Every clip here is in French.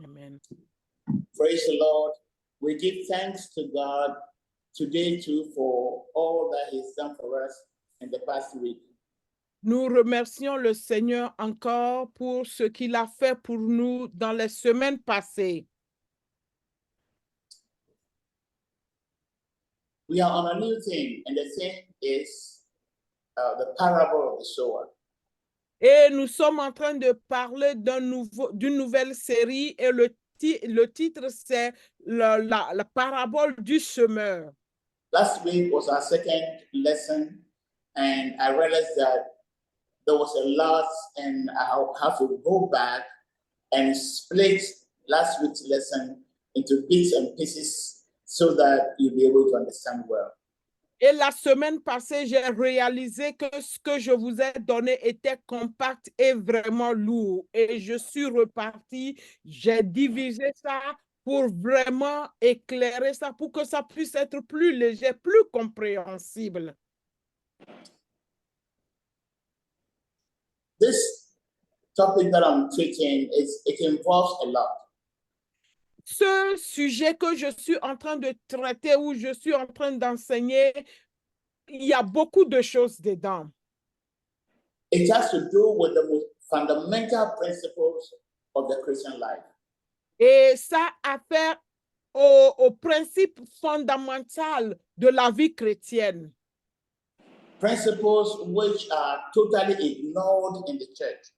Amen. Praise the Lord. We give thanks to God today too for all that He's done for us in the past week. Nous remercions le Seigneur encore pour ce qu'il a fait pour nous dans les semaines passées. We are on a new thing, and the thing is the parable of the sower. Et nous sommes en train de parler d'une nouvelle série et le titre c'est la parabole du semeur. Last week was our second lesson, and I realized that there was a lot, and I'll have to go back and split last week's lesson into bits and pieces so that you'll be able to understand well. Et la semaine passée, j'ai réalisé que ce que je vous ai donné était compact et vraiment lourd. Et je suis reparti, j'ai divisé ça pour vraiment éclairer ça, pour que ça puisse être plus léger, plus compréhensible. This topic that I'm treating, it involves a lot. Ce sujet que je suis en train de traiter ou je suis en train d'enseigner, il y a beaucoup de choses dedans. It has to do with the most fundamental principles of the Christian life. Et ça a fait au principe fondamental de la vie chrétienne. Principles which are totally ignored in the church.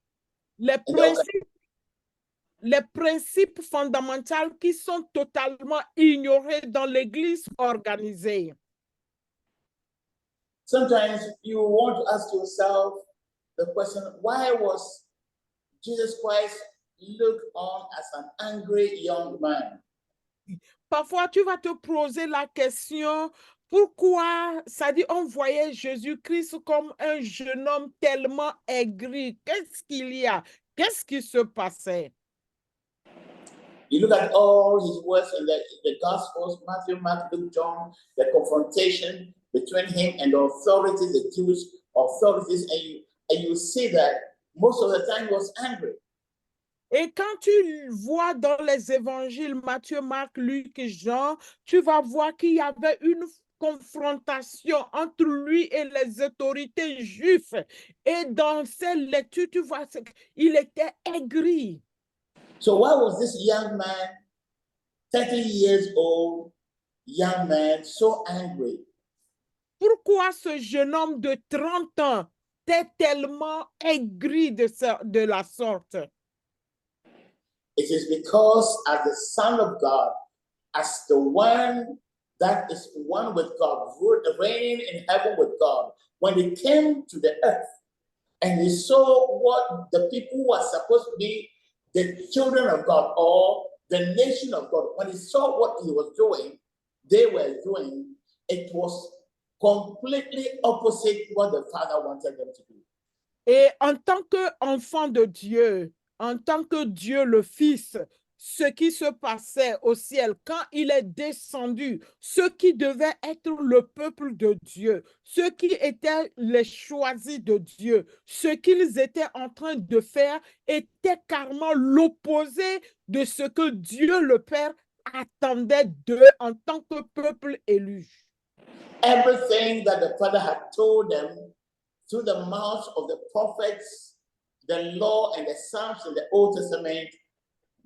Les principes fondamentaux qui sont totalement ignorés dans l'Église organisée. Sometimes you want to ask yourself the question, why was Jesus Christ looked on as an angry young man? Parfois, tu vas te poser la question, pourquoi, ça dit, on voyait Jésus-Christ comme un jeune homme tellement aigri. Qu'est-ce qu'il y a? Qu'est-ce qui se passait? You look at all his words in the Gospels, Matthew, Mark, Luke, John, the confrontation between him and the authorities, the Jewish authorities, and you see that most of the time he was angry. Et quand tu vois dans les évangiles Matthieu, Marc, Luc et Jean, tu vas voir qu'il y avait une confrontation entre lui et les autorités juives. Et dans ces lectures, tu vois qu'il était aigri. So why was this young man, 30 years old, young man, so angry? Pourquoi ce jeune homme de 30 ans était tellement aigri de la sorte? It is because as the Son of God, as the one that is one with God, reigning in heaven with God, when he came to the earth and he saw what the people who are supposed to be the children of God or the nation of God, when he saw what he was doing, they were doing, it was completely opposite what the Father wanted them to do. Et en tant qu'enfant de Dieu, en tant que Dieu le Fils, ce qui se passait au ciel, quand il est descendu, ce qui devait être le peuple de Dieu, ceux qui étaient les choisis de Dieu, ce qu'ils étaient en train de faire était carrément l'opposé de ce que Dieu le Père attendait d'eux en tant que peuple élu. Everything that the Father had told them through the mouth of the prophets, the law and the Psalms in the Old Testament,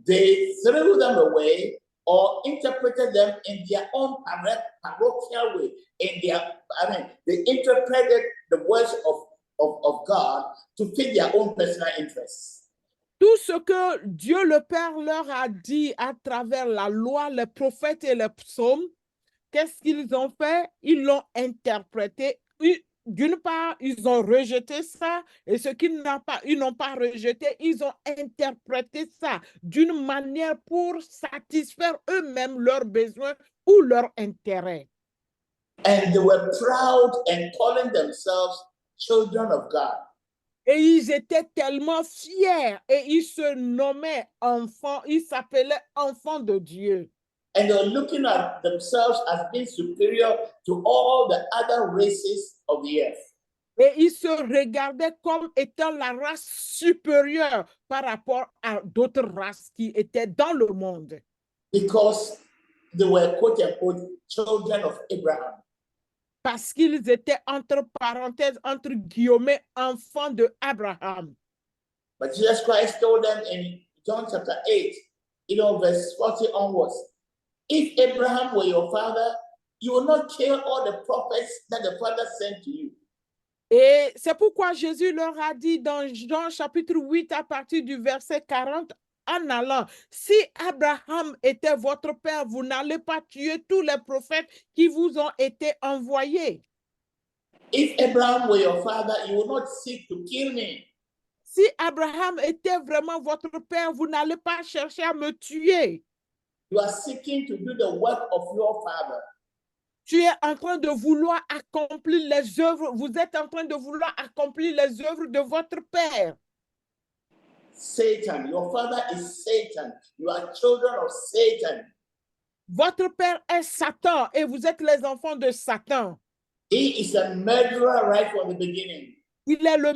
they threw them away or interpreted them in their own parochial way. They interpreted the words of God to fit their own personal interests. Tout ce que Dieu le Père leur a dit à travers la loi, les prophètes et les psaumes, qu'est-ce qu'ils ont fait? Ils l'ont interprété. D'une part, ils ont rejeté ça, et ce qu'ils n'ont pas rejeté, ils ont interprété ça d'une manière pour satisfaire eux-mêmes leurs besoins ou leurs intérêts. And they were proud and calling themselves children of God. Et ils étaient tellement fiers et ils se nommaient enfants, ils s'appelaient enfants de Dieu. And they're looking at themselves as being superior to all the other races of the earth. Et ils se regardaient comme étant la race supérieure par rapport à d'autres races qui étaient dans le monde. because they were quote unquote children of Abraham. Parce qu'ils étaient entre parenthèses, entre guillemets, enfants de Abraham. But Jesus Christ told them in John chapter 8, verse 40 onwards, if Abraham were your father, you will not kill all the prophets that the Father sent to you. Et c'est pourquoi Jésus leur a dit dans Jean chapitre 8 à partir du verset 40, en allant, si Abraham était votre père, vous n'allez pas tuer tous les prophètes qui vous ont été envoyés. If Abraham were your father, you will not seek to kill me. Si Abraham était vraiment votre père, vous n'allez pas chercher à me tuer. You are seeking to do the work of your father. Tu es en train de vouloir accomplir les œuvres, vous êtes en train de vouloir accomplir les œuvres de votre père. Satan, your father is Satan. You are children of Satan. Votre père est Satan et vous êtes les enfants de Satan. He is a murderer right from the beginning. Il est le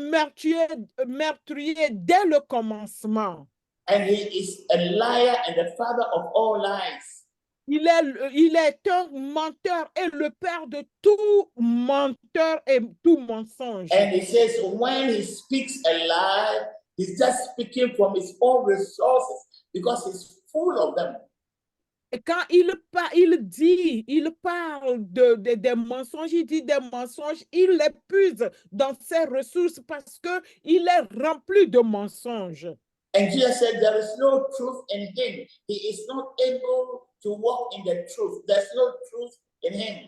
meurtrier dès le commencement. And he is a liar and the father of all lies. Il est un menteur et le père de tout menteur et tout mensonge. And he says when he speaks a lie, he's just speaking from his own resources because he's full of them. Et quand il parle des mensonges, il dit des mensonges, il les puise dans ses ressources parce qu'il est rempli de mensonges. And Jesus said there is no truth in him. He is not able to walk in the truth. There's no truth in him.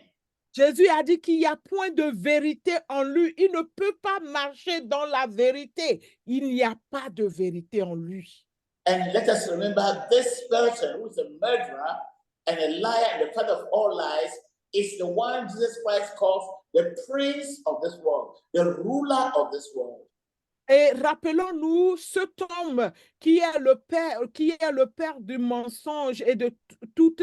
Jésus a dit qu'il n'y a point de vérité en lui. Il ne peut pas marcher dans la vérité. Il n'y a pas de vérité en lui. And let us remember this person who is a murderer and a liar and the father of all lies is the one Jesus Christ calls the prince of this world, the ruler of this world. Et rappelons-nous cet homme qui est le père du mensonge et de tous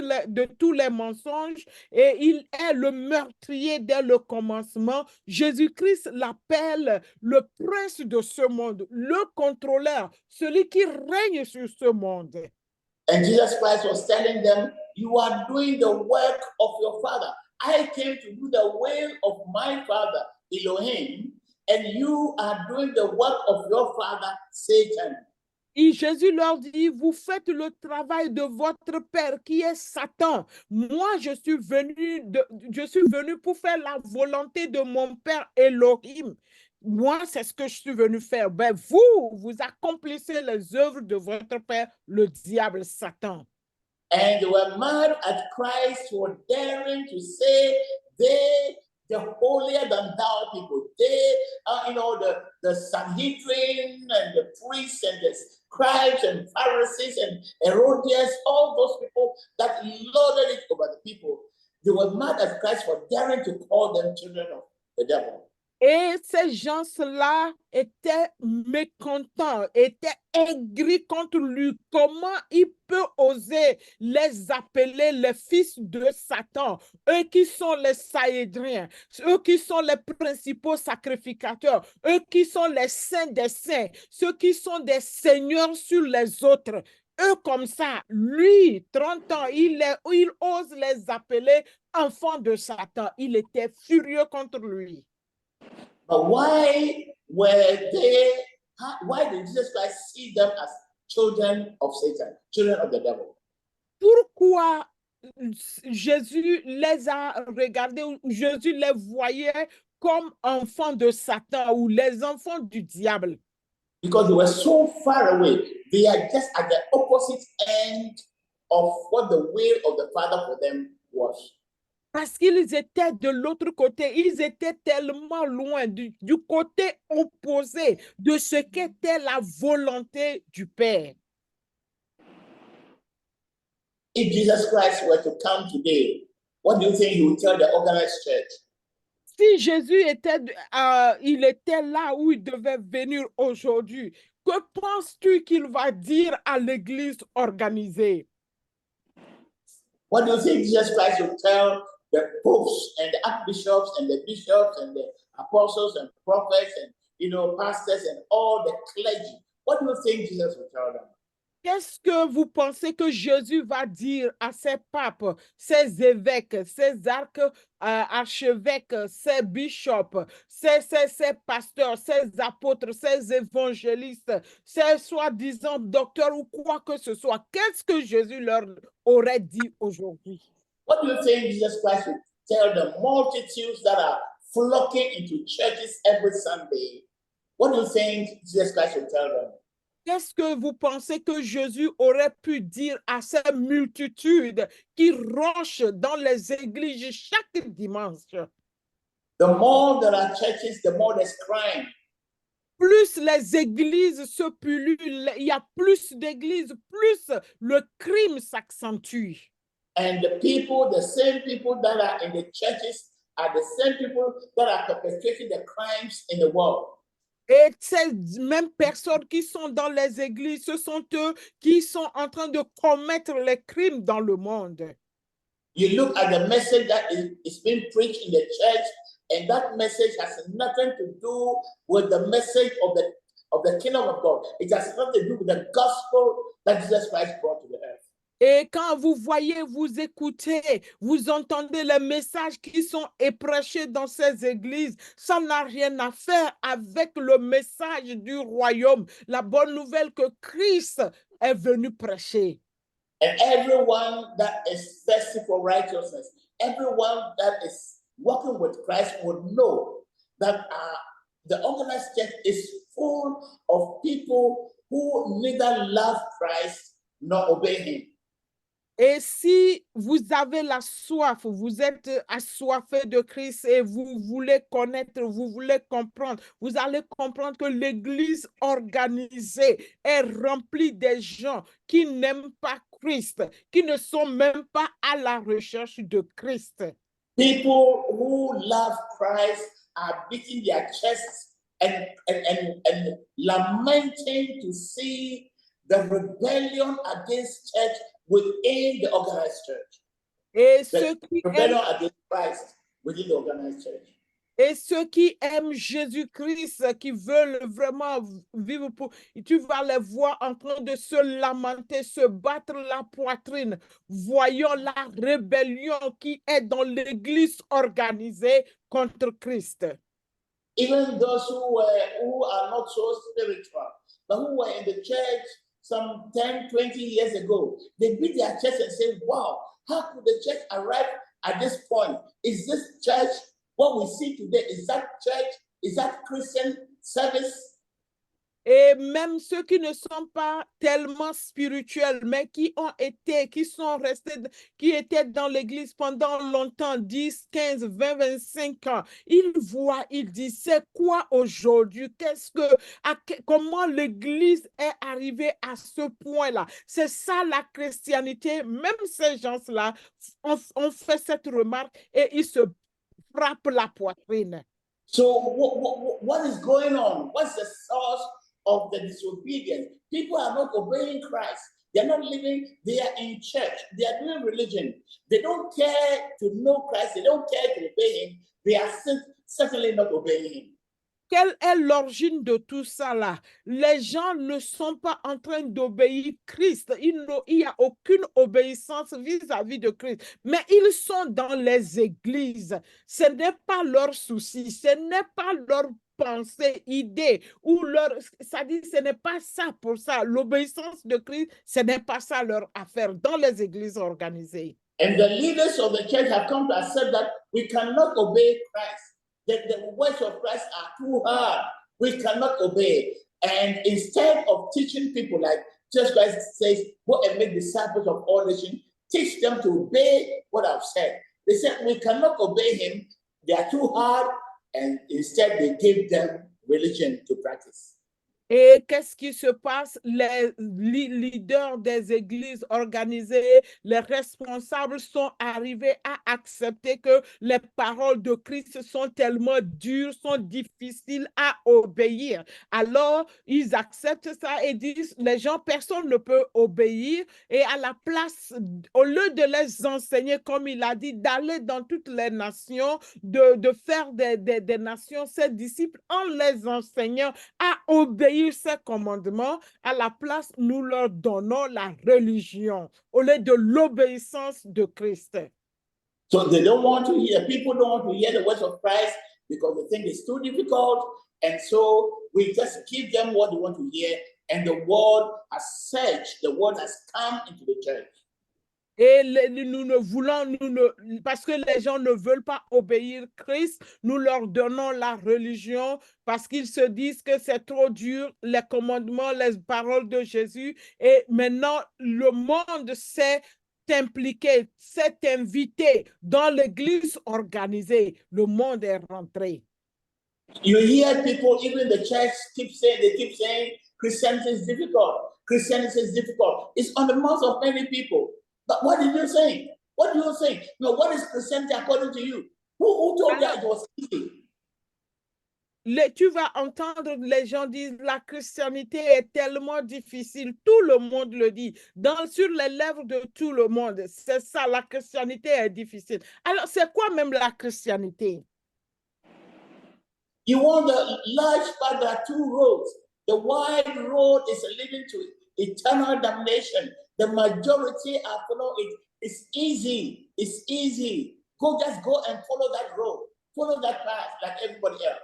les mensonges, et il est le meurtrier dès le commencement. Jésus-Christ l'appelle le prince de ce monde, le contrôleur, celui qui règne sur ce monde. And Jesus Christ was telling them, you are doing the work of your father. I came to do the will of my father, Elohim, and you are doing the work of your father, Satan. Et Jésus leur dit, vous faites le travail de votre père qui est Satan. Moi, je suis venu pour faire la volonté de mon père Elohim. Moi, c'est ce que je suis venu faire. Ben, vous accomplissez les œuvres de votre père, le diable Satan. And they were mad at Christ for daring to say the holier than thou people. They are, the Sanhedrin and the priests and the scribes and Pharisees and Herodians, all those people that lorded it over the people. They were mad at Christ for daring to call them children of the devil. Et ces gens-là étaient mécontents, étaient aigris contre lui. Comment il peut oser les appeler les fils de Satan, eux qui sont les Sahédriens, eux qui sont les principaux sacrificateurs, eux qui sont les saints des saints, ceux qui sont des seigneurs sur les autres. Eux comme ça, lui, 30 ans, il ose les appeler enfants de Satan. Il était furieux contre lui. But why did Jesus Christ see them as children of Satan, children of the devil? Pourquoi Jésus les a regardés, Jésus les voyait comme enfants de Satan ou les enfants du diable? Because they were so far away. They are just at the opposite end of what the will of the Father for them was. Parce qu'ils étaient de l'autre côté, ils étaient tellement loin du côté opposé de ce qu'était la volonté du Père. If Jesus Christ were to come today, what do you think he would tell the organized church? Si Jésus était là où il devait venir aujourd'hui, que penses-tu qu'il va dire à l'église organisée? What do you think Jesus Christ would tell the popes and the archbishops and the bishops and the apostles and prophets and pastors and all the clergy. What do you think Jesus will tell them? Qu'est-ce que vous pensez que Jésus va dire à ses papes, ses évêques, ses archevêques, ses bishops, ses pasteurs, ses apôtres, ses évangélistes, ses soi-disant docteurs ou quoi que ce soit? Qu'est-ce que Jésus leur aurait dit aujourd'hui? What do you think Jesus Christ will tell the multitudes that are flocking into churches every Sunday? What do you think Jesus Christ will tell them? Qu'est-ce que vous pensez que Jésus aurait pu dire à ces multitudes qui rushent dans les églises chaque dimanche? The more there are churches, the more there's crime. Plus les églises se pullulent, il y a plus d'églises, plus le crime s'accentue. And the same people that are in the churches are the same people that are perpetrating the crimes in the world. Et ces mêmes personnes qui sont dans les églises, ce sont eux qui sont en train de commettre les crimes dans le monde. You look at the message that is being preached in the church, and that message has nothing to do with the message of the kingdom of God. It has nothing to do with the gospel that Jesus Christ brought to the earth. Et quand vous voyez, vous écoutez, vous entendez les messages qui sont prêchés dans ces églises, ça n'a rien à faire avec le message du royaume, la bonne nouvelle que Christ est venu prêcher. And everyone that is thirsty for righteousness, everyone that is walking with Christ would know that the organized church is full of people who neither love Christ nor obey him. Et si vous avez la soif, vous êtes assoiffé de Christ et vous voulez connaître, vous voulez comprendre, vous allez comprendre que l'Église organisée est remplie des gens qui n'aiment pas Christ, qui ne sont même pas à la recherche de Christ. People who love Christ are beating their chests and lamenting to see the rebellion against church within the organized church. Et ceux qui rebellion against Christ within the organized church. Et ceux qui aiment Jésus-Christ, qui veulent vraiment vivre pour, tu vas les voir en train de se lamenter, se battre la poitrine, voyant la rébellion qui est dans l'Église organisée contre Christ. Even those who are not so spiritual, but who were in the church some 10, 20 years ago, they beat their chest and say, wow, how could the church arrive at this point? Is this church what we see today? Is that church? Is that Christian service? Et même ceux qui ne sont pas tellement spirituels, mais qui sont restés, qui étaient dans l'église pendant longtemps, 10, 15, 20, 25 ans, ils voient, ils disent, c'est quoi aujourd'hui? Comment l'église est arrivée à ce point-là? C'est ça la chrétienté. Même ces gens-là ont fait cette remarque et ils se frappent la poitrine. So what is going on? What's the source of the disobedience? People are not obeying Christ. They're not living, they are in church. They are doing religion. They don't care to know Christ. They don't care to obey him. They are certainly not obeying him. Quelle est l'origine de tout ça là? Les gens ne sont pas en train d'obéir Christ. Il n'y a aucune obéissance vis-à-vis de Christ. Mais ils sont dans les églises. Ce n'est pas leur souci. Ce n'est pas leur pensée, idée, ou ça dit, ce n'est pas ça pour ça. L'obéissance de Christ, ce n'est pas ça leur affaire dans les églises organisées. And the leaders of the church have come to accept that we cannot obey Christ. The words of Christ are too hard. We cannot obey. And instead of teaching people, like Jesus Christ says, go and make disciples of all nations, teach them to obey what I've said. They said, we cannot obey him. They are too hard. And instead, they give them religion to practice. Et qu'est-ce qui se passe? Les leaders des églises organisées, les responsables sont arrivés à accepter que les paroles de Christ sont tellement dures, sont difficiles à obéir. Alors, ils acceptent ça et disent, les gens, personne ne peut obéir. Et à la place, au lieu de les enseigner, comme il a dit, d'aller dans toutes les nations, de faire des nations ses disciples en les enseignant à obéir ces commandements, à la place, nous leur donnons la religion au lieu de l'obéissance de Christ. So they don't want to hear, people don't want to hear the words of Christ because they think it's too difficult. And so we just give them what they want to hear. And the word has searched, the word has come into the church. Et nous ne voulons, parce que les gens ne veulent pas obéir Christ, nous leur donnons la religion parce qu'ils se disent que c'est trop dur, les commandements, les paroles de Jésus. Et maintenant, le monde s'est impliqué, s'est invité dans l'église organisée. Le monde est rentré. You hear people, even the church, they keep saying Christianity is difficult. Christianity is difficult. It's on the mouth of many people. But what did you say? What do you say? No, what is Christianity according to you? Who told you it was easy? Tu vas entendre les gens dire la christianité est tellement difficile. Tout le monde le dit. Sur les lèvres de tout le monde. C'est ça, la christianité est difficile. Alors, c'est quoi même la christianité? You want the large part, there are two roads. The wide road is leading to eternal damnation. The majority are following it. It's easy. It's easy. Just go and follow that road. Follow that path like everybody else.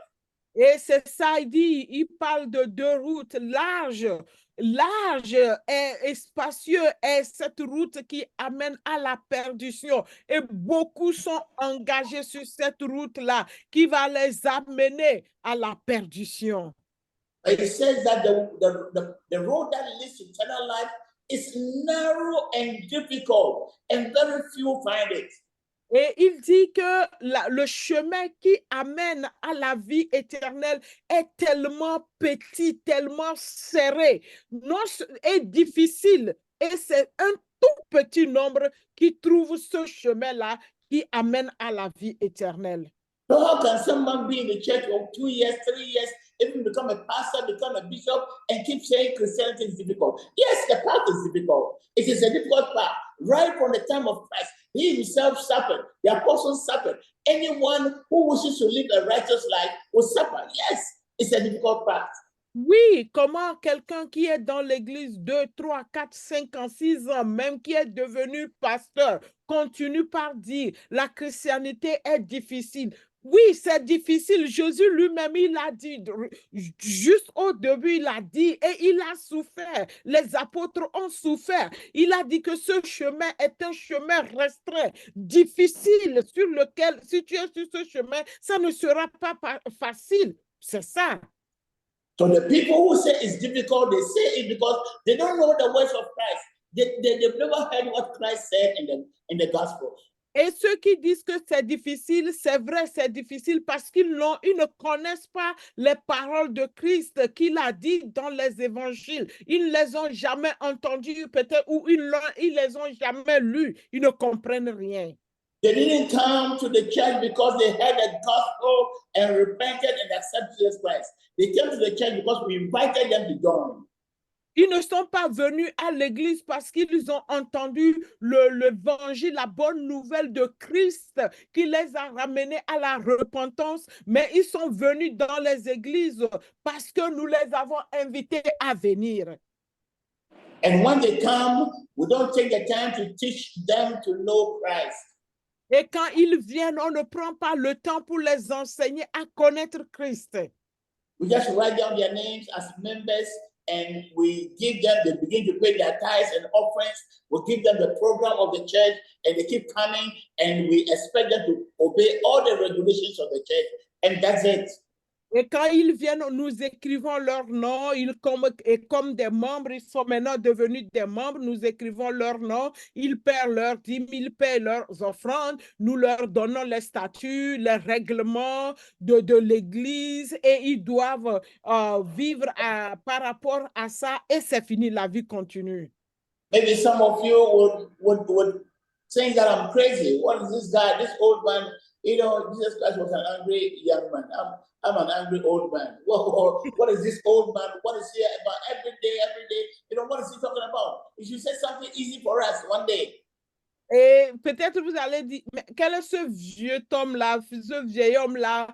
Et c'est ça, il parle de deux routes larges. Large et spacieux est cette route qui amène à la perdition. Et beaucoup sont engagés sur cette route-là qui va les amener à la perdition. It says that the road that leads to eternal life is narrow and difficult, and very few find it. Et il dit que le chemin qui amène à la vie éternelle est tellement petit, tellement serré, et difficile. Et c'est un tout petit nombre qui trouve ce chemin-là qui amène à la vie éternelle. So how can someone be in the church for 2 years, 3 years, even become a pastor, become a bishop, and keep saying Christianity is difficult? Yes, the path is difficult. It is a difficult path. Right from the time of Christ, he himself suffered. The apostles suffered. Anyone who wishes to live a righteous life will suffer. Yes, it's a difficult path. Oui, comment quelqu'un qui est dans l'église 2, 3, 4, 5 ans, 6 ans, même qui est devenu pasteur, continue par dire la christianité est difficile. Oui, c'est difficile. Jésus lui-même, il a dit, juste au début, il a dit, et il a souffert. Les apôtres ont souffert. Il a dit que ce chemin est un chemin restreint, difficile, sur lequel, si tu es sur ce chemin, ça ne sera pas facile. C'est ça. So the people who say it's difficult, they say it because they don't know the words of Christ. They've never heard what Christ said in the gospel. Et ceux qui disent que c'est difficile, c'est vrai, c'est difficile parce qu'ils ne connaissent pas les paroles de Christ qu'il a dit dans les évangiles. Ils ne les ont jamais entendues peut-être ou ils les ont jamais lues. Ils ne comprennent rien. They didn't come to the church because they heard the gospel and repented and accepted Jesus Christ. They came to the church because we invited them to join. Ils ne sont pas venus à l'église parce qu'ils ont entendu l'évangile, la bonne nouvelle de Christ qui les a ramenés à la repentance, mais ils sont venus dans les églises parce que nous les avons invités à venir. And when they come, we don't take the time to teach them to know Christ. Et quand ils viennent, on ne prend pas le temps pour les enseigner à connaître Christ. We just write down their names as members and we give them, they begin to pay their tithes and offerings. We give them the program of the church and they keep coming and we expect them to obey all the regulations of the church. And that's it. Et quand ils viennent, nous écrivons leur nom, et comme des membres, ils sont maintenant devenus des membres, nous écrivons leur nom, ils paient leurs dîmes, ils paient leurs offrandes, nous leur donnons les statuts, les règlements de l'Église et ils doivent vivre par rapport à ça et c'est fini, la vie continue. Maybe some of you would think that I'm crazy. What is this guy, this old man? You know, Jesus Christ was an angry young man. I'm an angry old man. What is this old man? What is he about every day? You know, what is he talking about? You should say something easy for us one day. Et peut-être vous allez dire, mais quel est ce vieux homme-là, ce vieil homme-là,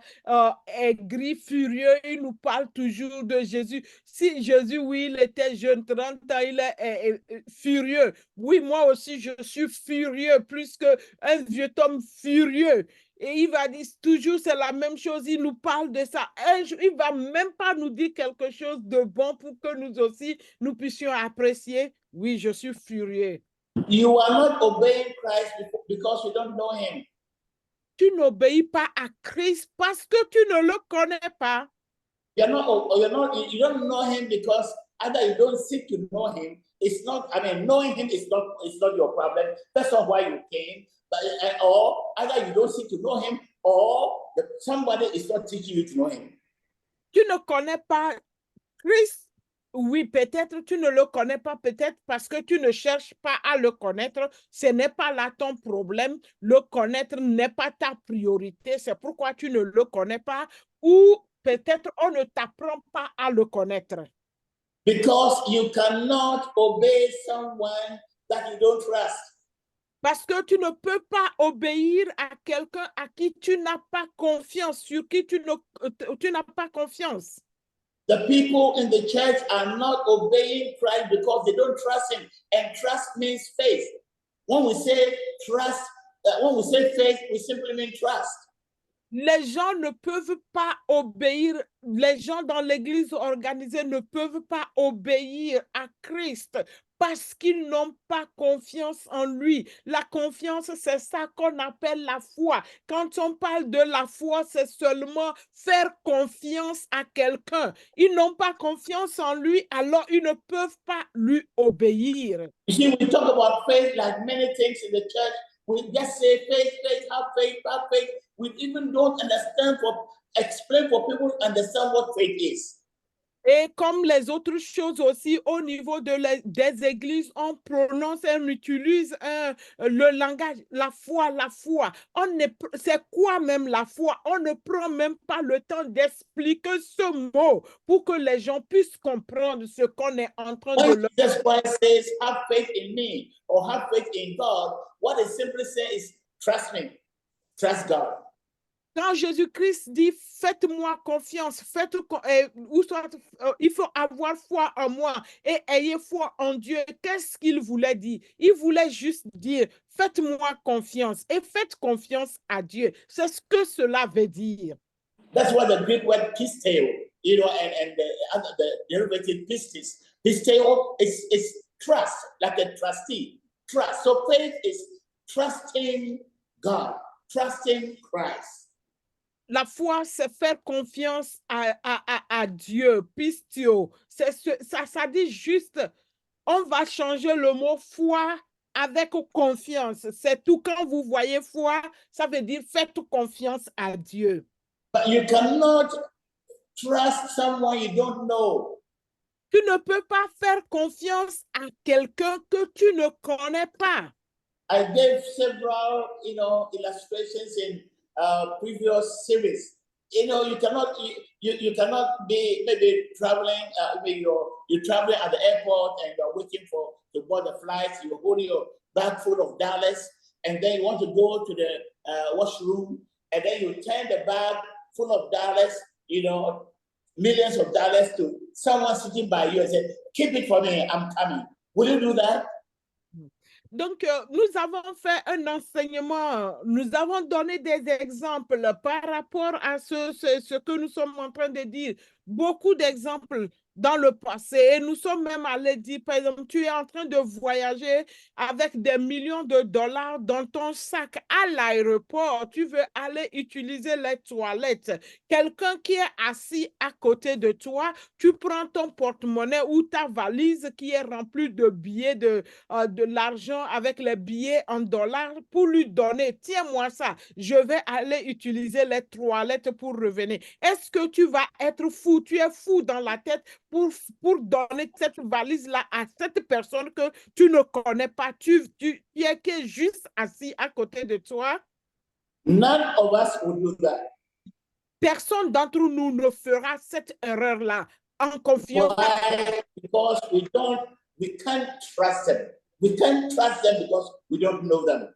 aigri, furieux, il nous parle toujours de Jésus. Si Jésus, oui, il était jeune, 30 ans, il est furieux. Oui, moi aussi, je suis furieux, plus qu'un vieux homme furieux. Et il va dire toujours, c'est la même chose, il nous parle de ça. Il va même pas nous dire quelque chose de bon pour que nous aussi, nous puissions apprécier. Oui, je suis furieux. You are not obeying Christ because you don't know him. Tu n'obéis pas à Christ parce que tu ne le connais pas. You don't know him because either you don't seek to know him. It's not, I mean, knowing him is not your problem. That's not why you came. But, or either you don't seek to know him or somebody is not teaching you to know him. Tu ne connais pas Christ. Oui, peut-être tu ne le connais pas, peut-être parce que tu ne cherches pas à le connaître. Ce n'est pas là ton problème. Le connaître n'est pas ta priorité. C'est pourquoi tu ne le connais pas. Ou peut-être on ne t'apprend pas à le connaître. Because you cannot obey someone that you don't trust. Parce que tu ne peux pas obéir à quelqu'un à qui tu n'as pas confiance, sur qui tu n'as pas confiance. The people in the church are not obeying Christ because they don't trust him. And trust means faith. When we say trust, when we say faith, we simply mean trust. Les gens ne peuvent pas obéir, les gens dans l'église organisée ne peuvent pas obéir à Christ parce qu'ils n'ont pas confiance en lui. La confiance, c'est ça qu'on appelle la foi. Quand on parle de la foi, c'est seulement faire confiance à quelqu'un. Ils n'ont pas confiance en lui, alors ils ne peuvent pas lui obéir. You see, we talk about faith like many things in the church. We just say faith, have faith, have faith. We even don't explain for people to understand what faith is. Et comme les autres choses aussi, au niveau des églises, on prononce et on utilise le langage, la foi. C'est quoi même la foi? On ne prend même pas le temps d'expliquer ce mot pour que les gens puissent comprendre ce qu'on est en train de leur dire. That's why it says, have faith in me or have faith in God. What it simply says is, trust me, trust God. Quand Jésus-Christ dit « Faites-moi confiance », il faut avoir foi en moi et ayez foi en Dieu. Qu'est-ce qu'il voulait dire? Il voulait juste dire « Faites-moi confiance » et faites confiance à Dieu. C'est ce que cela veut dire. That's what the Greek word pisteo, you know, and the derivative pistis. Pisteo is trust, like a trustee. Trust. So faith is trusting God, trusting Christ. La foi, c'est faire confiance à Dieu, pistio. Ça dit juste, on va changer le mot foi avec confiance. C'est tout. Quand vous voyez foi, ça veut dire faites confiance à Dieu. But you cannot trust someone you don't know. Tu ne peux pas faire confiance à quelqu'un que tu ne connais pas. I gave several, illustrations in previous series. You cannot be maybe traveling. You're traveling at the airport and you're waiting to board the flight. You hold your bag full of dollars, and then you want to go to the washroom, and then you turn the bag full of dollars, millions of dollars, to someone sitting by you and say, "Keep it for me, I'm coming." Will you do that? Donc, nous avons fait un enseignement, nous avons donné des exemples par rapport à ce que nous sommes en train de dire. Beaucoup d'exemples. dans le passé. Et nous sommes même allés dire, par exemple, tu es en train de voyager avec des millions de dollars dans ton sac à l'aéroport. Tu veux aller utiliser les toilettes. Quelqu'un qui est assis à côté de toi, tu prends ton porte-monnaie ou ta valise qui est remplie de billets de l'argent avec les billets en dollars pour lui donner. Tiens-moi ça. Je vais aller utiliser les toilettes pour revenir. Est-ce que tu vas être fou? Tu es fou dans la tête pour donner cette valise-là à cette personne que tu ne connais pas. Tu es que juste assis à côté de toi. None of us would do that. Personne d'entre nous ne fera cette erreur-là en confiance. Why? Because we can't trust them. We can't trust them because we don't know them.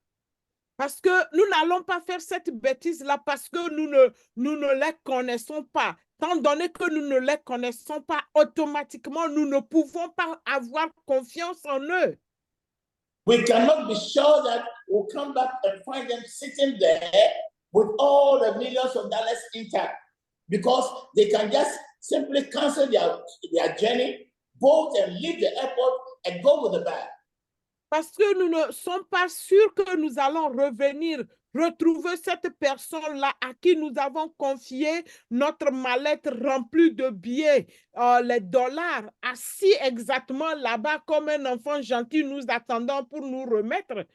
Parce que nous n'allons pas faire cette bêtise-là parce que nous ne les connaissons pas. Tant donné que nous ne les connaissons pas, automatiquement, nous ne pouvons pas avoir confiance en eux. We cannot be sure that we'll come back and find them sitting there with all the millions of dollars intact, because they can just simply cancel their journey, boat, and leave the airport and go with the bag. Parce que nous ne sommes pas sûrs que nous allons revenir retrouver cette personne-là à qui nous avons confié notre mallette remplie de billets, les dollars, assis exactement là-bas comme un enfant gentil nous attendant pour nous remettre.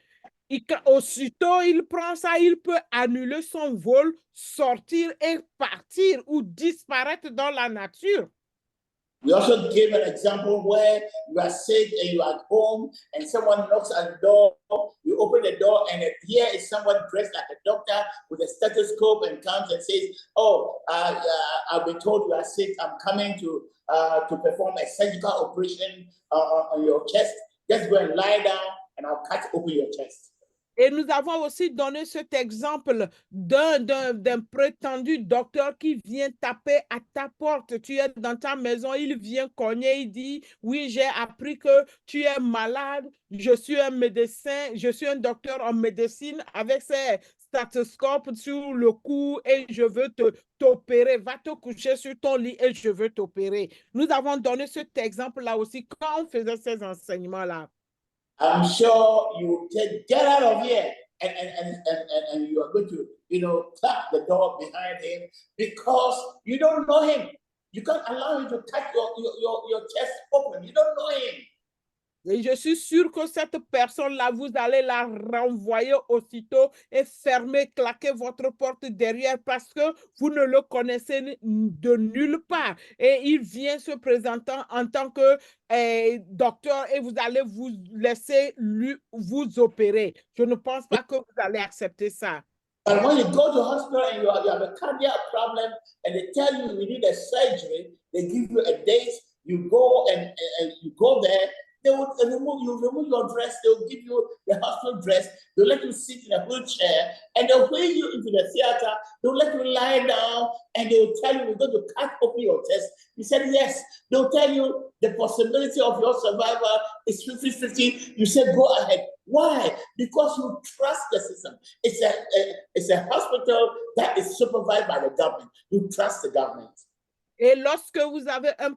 Et aussitôt il prend ça, il peut annuler son vol, sortir et partir ou disparaître dans la nature. We also gave an example where you are sick and you are at home and someone knocks at the door. You open the door and here is someone dressed like a doctor with a stethoscope and comes and says, "Oh, I've been told you are sick. I'm coming to perform a surgical operation on your chest. Just go and lie down and I'll cut open your chest." Et nous avons aussi donné cet exemple d'un prétendu docteur qui vient taper à ta porte. Tu es dans ta maison, il vient cogner, il dit, oui, j'ai appris que tu es malade, je suis un médecin, je suis un docteur en médecine avec ses stéthoscopes sur le cou et je veux t'opérer. Va te coucher sur ton lit et je veux t'opérer. Nous avons donné cet exemple-là aussi quand on faisait ces enseignements-là. I'm sure you will get out of here and you are going to, clap the door behind him because you don't know him. You can't allow him to cut your chest open. You don't know him. Et je suis sûr que cette personne-là, vous allez la renvoyer aussitôt et fermer, claquer votre porte derrière parce que vous ne le connaissez de nulle part. Et il vient se présentant en tant que docteur et vous allez vous laisser vous opérer. Je ne pense pas que vous allez accepter ça. But when you go to hospital and you have a cardiac problem and they tell you you need a surgery, they give you a date, you go and you go there. They will remove your dress, they'll give you the hospital dress, they'll let you sit in a wheelchair, and they'll wheel you into the theater, they'll let you lie down, and they'll tell you we're going to cut open your chest. You said yes. They'll tell you the possibility of your survival is 50-50. You said go ahead. Why? Because you trust the system. It's a hospital that is supervised by the government. You trust the government. Et lorsque vous avez un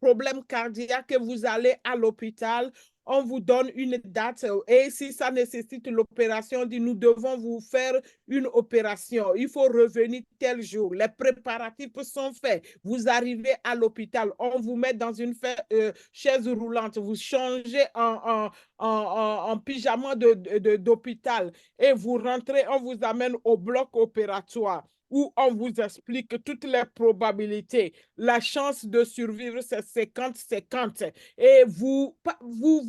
problème cardiaque et vous allez à l'hôpital, on vous donne une date et si ça nécessite l'opération, on dit nous devons vous faire une opération. Il faut revenir tel jour. Les préparatifs sont faits. Vous arrivez à l'hôpital, on vous met dans une chaise roulante, vous changez en pyjama d'hôpital et vous rentrez, on vous amène au bloc opératoire où on vous explique toutes les probabilités. La chance de survivre, c'est 50-50. Et vous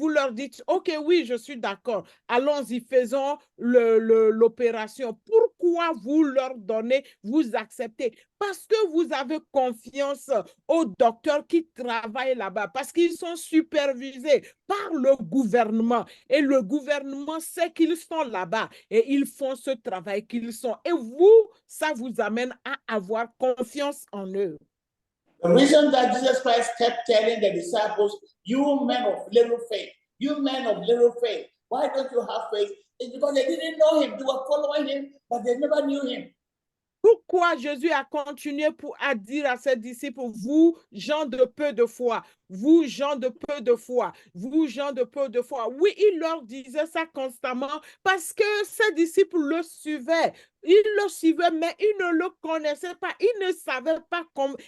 leur dites, OK, oui, je suis d'accord. Allons-y, faisons l'opération. Pourquoi vous leur donnez, vous acceptez? Parce que vous avez confiance aux docteurs qui travaillent là-bas, parce qu'ils sont supervisés par le gouvernement. Et le gouvernement sait qu'ils sont là-bas et ils font ce travail qu'ils sont. Et vous, ça vous amène à avoir confiance en eux. The reason that Jesus Christ kept telling the disciples, you men of little faith, why don't you have faith? It's because they didn't know him. They were following him, but they never knew him. Pourquoi Jésus a continué à dire à ses disciples, vous, gens de peu de foi, vous, gens de peu de foi, vous, gens de peu de foi. Oui, il leur disait ça constamment parce que ses disciples le suivaient. Ils le suivaient, mais ils ne le connaissaient pas. Ils ne savaient pas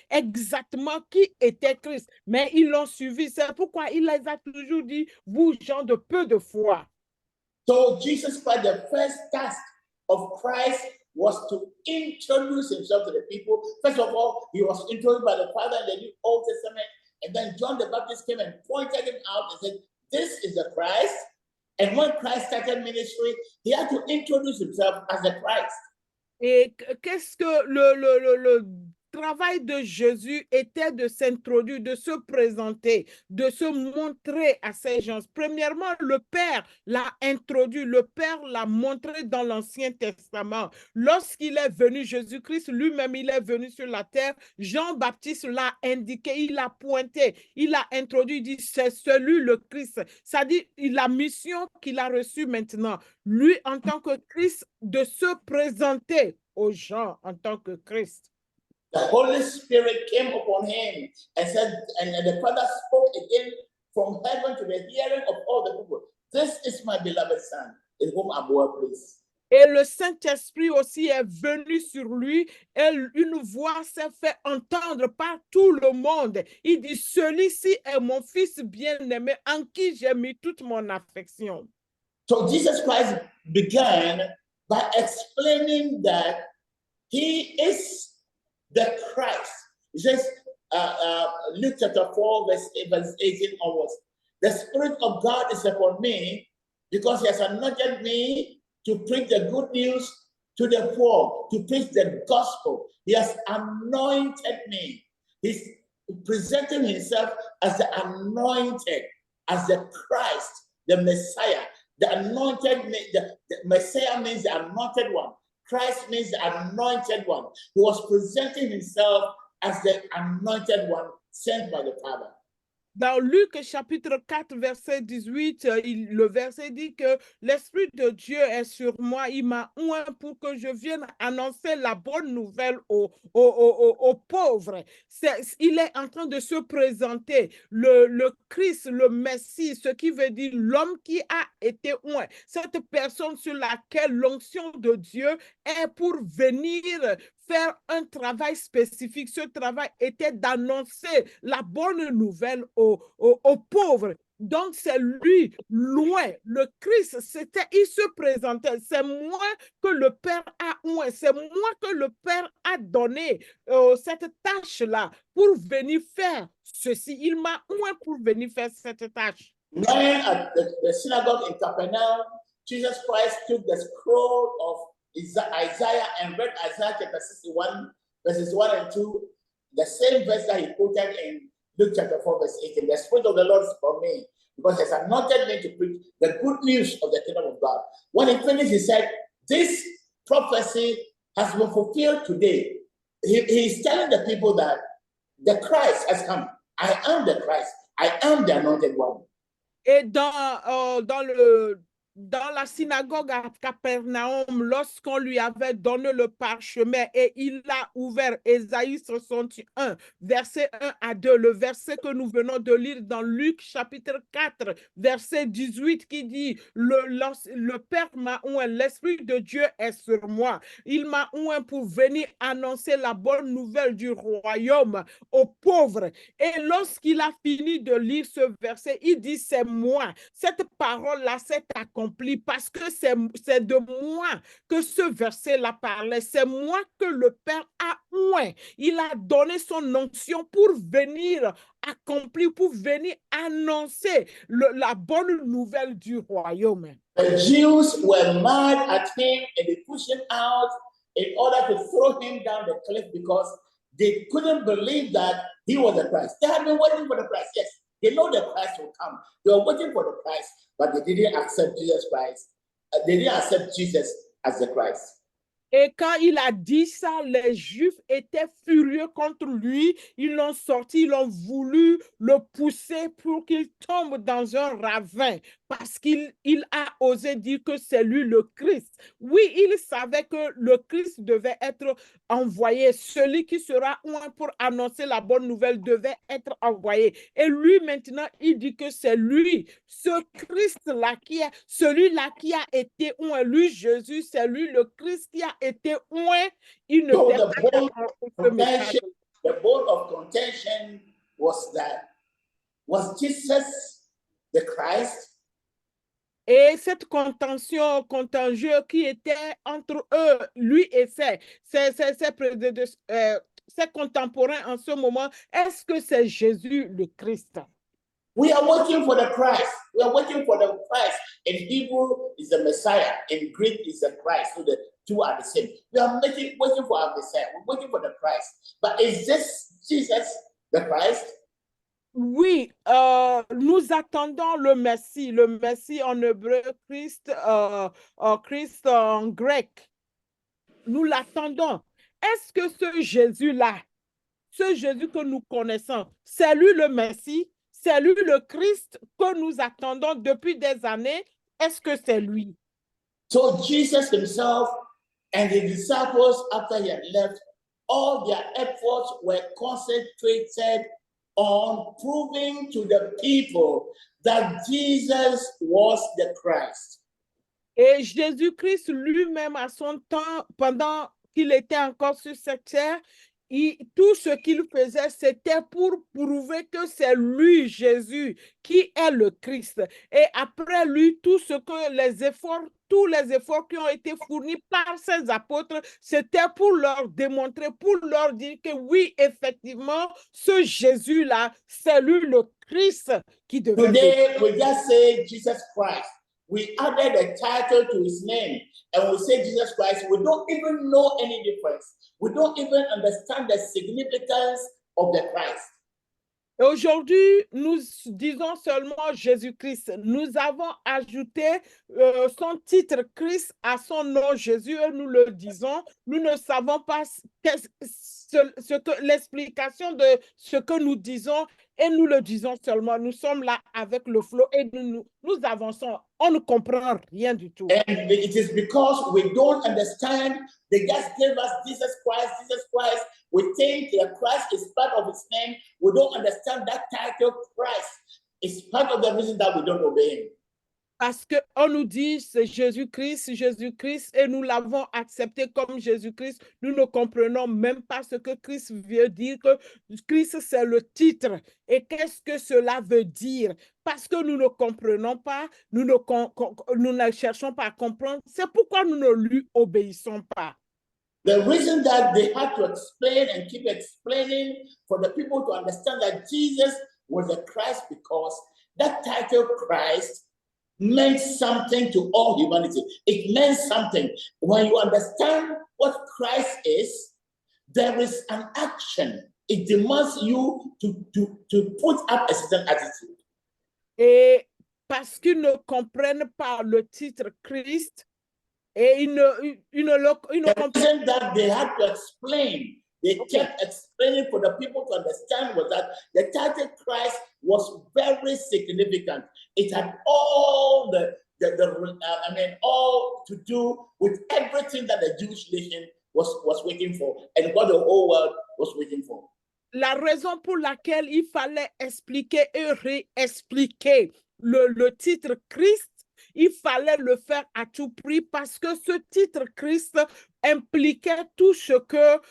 exactement qui était Christ, mais ils l'ont suivi. C'est pourquoi il les a toujours dit, vous, gens de peu de foi. So Jesus Christ, the first task of Christ was to introduce himself to the people. First of all, he was introduced by the Father in the New Old Testament, and then John the Baptist came and pointed him out and said, "This is the Christ." And when Christ started ministry, he had to introduce himself as the Christ. Et qu'est-ce que le travail de Jésus était de s'introduire, de se présenter, de se montrer à ces gens. Premièrement, le Père l'a introduit, le Père l'a montré dans l'Ancien Testament. Lorsqu'il est venu, Jésus-Christ lui-même, il est venu sur la terre, Jean-Baptiste l'a indiqué, il l'a pointé, il l'a introduit, il dit, c'est celui le Christ. Ça dit, la mission qu'il a reçue maintenant, lui en tant que Christ, de se présenter aux gens en tant que Christ. The Holy Spirit came upon him and said, and the Father spoke again from heaven to the hearing of all the people. This is my beloved Son, in whom I'm well pleased. Et le Saint-Esprit aussi est venu sur lui et une voix s'est fait entendre par tout le monde. Il dit, celui-ci est mon fils bien-aimé en qui j'ai mis toute mon affection. So Jesus Christ began by explaining that he is the Christ. He says, Luke chapter 4, verse 18 onwards. The Spirit of God is upon me because he has anointed me to preach the good news to the poor, to preach the gospel. He has anointed me. He's presenting himself as the anointed, as the Christ, the Messiah. The anointed, the Messiah means the anointed one. Christ means the anointed one. He was presenting himself as the anointed one sent by the Father. Dans Luc chapitre 4, verset 18, le verset dit que l'Esprit de Dieu est sur moi. Il m'a oint pour que je vienne annoncer la bonne nouvelle aux pauvres. Il est en train de se présenter, le Christ, le Messie, ce qui veut dire l'homme qui a été oint. Cette personne sur laquelle l'onction de Dieu est pour venir faire un travail spécifique. Ce travail était d'annoncer la bonne nouvelle aux pauvres. Donc, c'est lui, loin, le Christ, il se présentait. C'est moi que le Père a oint, c'est moi que le Père a donné cette tâche-là pour venir faire ceci. Il m'a oint pour venir faire cette tâche. When at the synagogue in Capernaum, Jesus Christ took the scroll of Isaiah and read Isaiah chapter 61, verses 1 and 2, the same verse that he quoted in Luke chapter 4, verse 18. The Spirit of the Lord is for me because he has anointed me to preach the good news of the kingdom of God. When he finished, he said, this prophecy has been fulfilled today. He's telling the people that the Christ has come. I am the Christ. I am the anointed one. Et dans la synagogue à Capernaum, lorsqu'on lui avait donné le parchemin et il a ouvert Ésaïe 61, verset 1 à 2, le verset que nous venons de lire dans Luc chapitre 4, verset 18 qui dit, le Père m'a oint, l'Esprit de Dieu est sur moi. Il m'a oint pour venir annoncer la bonne nouvelle du royaume aux pauvres. Et lorsqu'il a fini de lire ce verset, il dit, c'est moi. Cette parole-là s'est accomplie parce que c'est de moi que ce verset-là parlait. C'est moi que le Père a oint. Il a donné son onction pour venir accomplir, pour venir annoncer la bonne nouvelle du royaume. The Jews were mad at him and they pushed him out in order to throw him down the cliff because they couldn't believe that he was the Christ. They had been waiting for the Christ, yes. They know the Christ will come. They were waiting for the Christ, but they didn't accept Jesus Christ. They didn't accept Jesus as the Christ. Et quand il a dit ça, les Juifs étaient furieux contre lui. Ils l'ont sorti, ils l'ont voulu le pousser pour qu'il tombe dans un ravin parce qu'il a osé dire que c'est lui le Christ. Oui, il savait que le Christ devait être envoyé. Celui qui sera oint pour annoncer la bonne nouvelle devait être envoyé. Et lui, maintenant, il dit que c'est lui, ce Christ-là, celui-là qui a été oint. Lui, Jésus, c'est lui, le Christ qui a été oint. Il ne So s'est the pas bone ce message. of contention was that, was Jesus the Christ? Et cette contention, contagieux qui était entre eux, lui et ses contemporains en ce moment, est-ce que c'est Jésus le Christ? We are waiting for the Christ. We are waiting for the Christ. In Hebrew is the Messiah. In Greek is the Christ. So the two are the same. We are waiting for our Messiah. We're waiting for the Christ. But is this Jesus the Christ? Oui, nous attendons le Messie en hébreu, Christ, Christ en grec. Nous l'attendons. Est-ce que ce Jésus-là, ce Jésus que nous connaissons, c'est lui le Messie, c'est lui le Christ que nous attendons depuis des années? Est-ce que c'est lui? So Jesus himself and the disciples, after he had left, all their efforts were concentrated on proving to the people that Jesus was the Christ. Et Jésus-Christ lui-même, à son temps, pendant qu'il était encore sur cette terre, tout ce qu'il faisait, c'était pour prouver que c'est lui, Jésus, qui est le Christ. Et après lui, tous les efforts qui ont été fournis par ses apôtres, c'était pour leur démontrer, pour leur dire que oui, effectivement, ce Jésus-là, c'est lui le Christ qui devait. Today, we just say Jesus Christ. We added a title to his name and we say Jesus Christ. We don't even know any difference. We don't even understand the significance of the Christ. Et aujourd'hui, nous disons seulement Jésus-Christ. Nous avons ajouté son titre Christ à son nom Jésus et nous le disons. Nous ne savons pas l'explication de ce que nous disons et nous le disons seulement. Nous sommes là avec le flot et nous avançons. On ne comprend rien du tout. And it is because we don't understand. They just gave us Jesus Christ, Jesus Christ. We think that Christ is part of his name. We don't understand that title, Christ. It's part of the reason that we don't obey him. Parce qu'on nous dit c'est Jésus-Christ, Jésus-Christ, et nous l'avons accepté comme Jésus-Christ. Nous ne comprenons même pas ce que Christ veut dire, que Christ c'est le titre. Et qu'est-ce que cela veut dire? Parce que nous ne comprenons pas, nous ne cherchons pas à comprendre. C'est pourquoi nous ne lui obéissons pas. The reason that they had to explain and keep explaining for the people to understand that Jesus was the Christ, because that title Christ meant something to all humanity. It meant something. When you understand what Christ is, there is an action. It demands you to put up a certain attitude. Et parce qu'ils ne comprennent pas le titre Christ, et ils ne comprennent that they had to explain. They kept explaining for the people to understand was that the title Christ was very significant. It had all all to do with everything that the Jewish nation was waiting for and what the whole world was waiting for. La raison pour laquelle il fallait expliquer et réexpliquer le titre Christ, il fallait le faire à tout prix parce que ce titre Christ impliquait tout ce que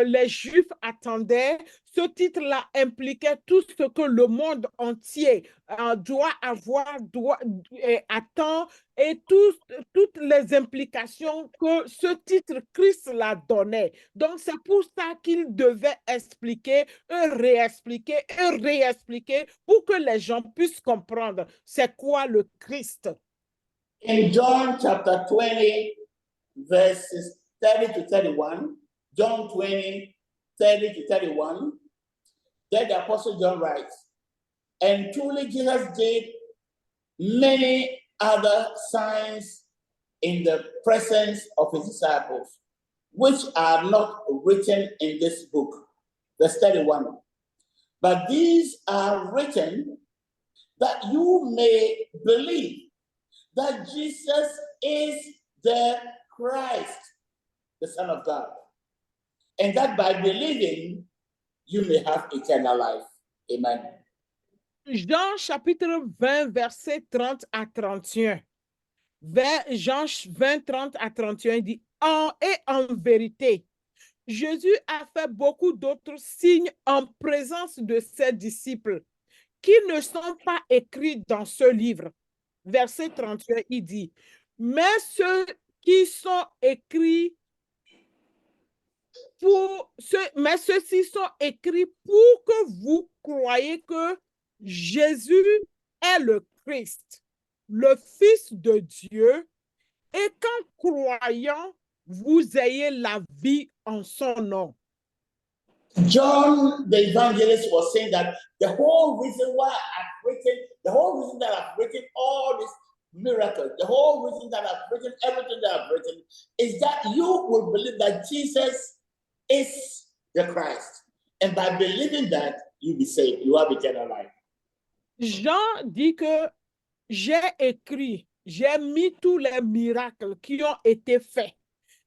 les Juifs attendaient. Ce titre-là impliquait tout ce que le monde entier doit avoir, attend, et toutes les implications que ce titre Christ-là donnait. Donc, c'est pour ça qu'il devait expliquer, réexpliquer pour que les gens puissent comprendre c'est quoi le Christ. In John chapter 20, verses 30 to 31, John 20, 30 to 31, there the Apostle John writes, and truly Jesus did many other signs in the presence of his disciples, which are not written in this book. Verse 31. But these are written that you may believe that Jesus is the Christ, the Son of God, and that by believing, you may have eternal life. Amen. Jean chapitre 20, verset 30 à 31. Jean 20, 30 à 31 dit, et en vérité, Jésus a fait beaucoup d'autres signes en présence de ses disciples qui ne sont pas écrits dans ce livre. Verset 31, il dit, mais ceux qui sont écrits mais ceux-ci sont écrits pour que vous croyiez que Jésus est le Christ, le Fils de Dieu, et qu'en croyant, vous ayez la vie en son nom. John the evangelist was saying that the whole reason why I've written, the whole reason that I've written all this miracle, the whole reason that I've written everything that I've written is that you will believe that Jesus is the Christ. And by believing that, you'll be saved. You have eternal life. Jean dit que j'ai écrit, j'ai mis tous les miracles qui ont été faits.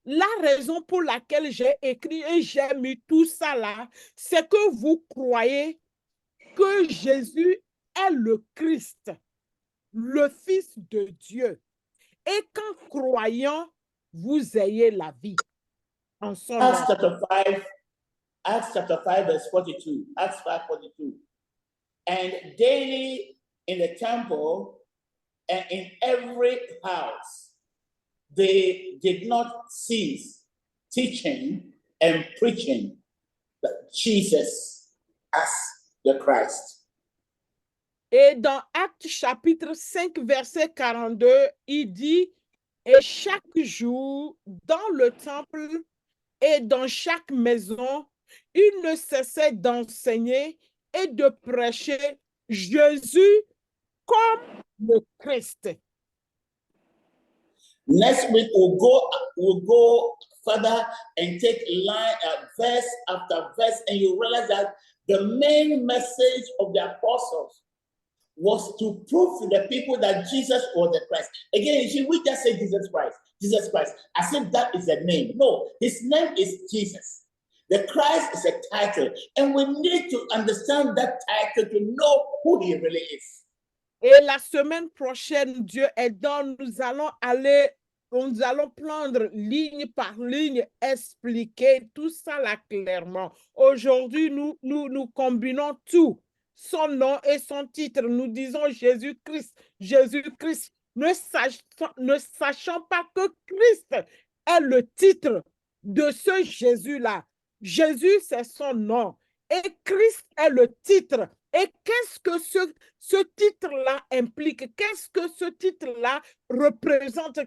La raison pour laquelle j'ai écrit et j'ai mis tout ça là, c'est que vous croyez que Jésus est le Christ, le Fils de Dieu. Et qu'en croyant, vous ayez la vie en son nom. Acts chapter 5, verse 42. Acts 5, 42. And daily in the temple and in every house, they did not cease teaching and preaching that Jesus as the Christ. Et dans Actes chapitre 5, verset 42, il dit, et chaque jour, dans le temple et dans chaque maison, il ne cessait d'enseigner et de prêcher Jésus comme le Christ. Next week, we'll go further and take verse after verse, and you realize that the main message of the apostles was to prove to the people that Jesus was the Christ. Again, you see, we just say Jesus Christ, as if that is a name. No, his name is Jesus. The Christ is a title, and we need to understand that title to know who he really is. Et la semaine prochaine, Dieu aidant, nous allons prendre ligne par ligne, expliquer tout ça là clairement. Aujourd'hui, nous combinons tout, son nom et son titre. Nous disons Jésus-Christ, Jésus-Christ, ne sachant pas que Christ est le titre de ce Jésus-là. Jésus, c'est son nom et Christ est le titre. Et qu'est-ce que ce titre-là implique? Qu'est-ce que ce titre-là représente?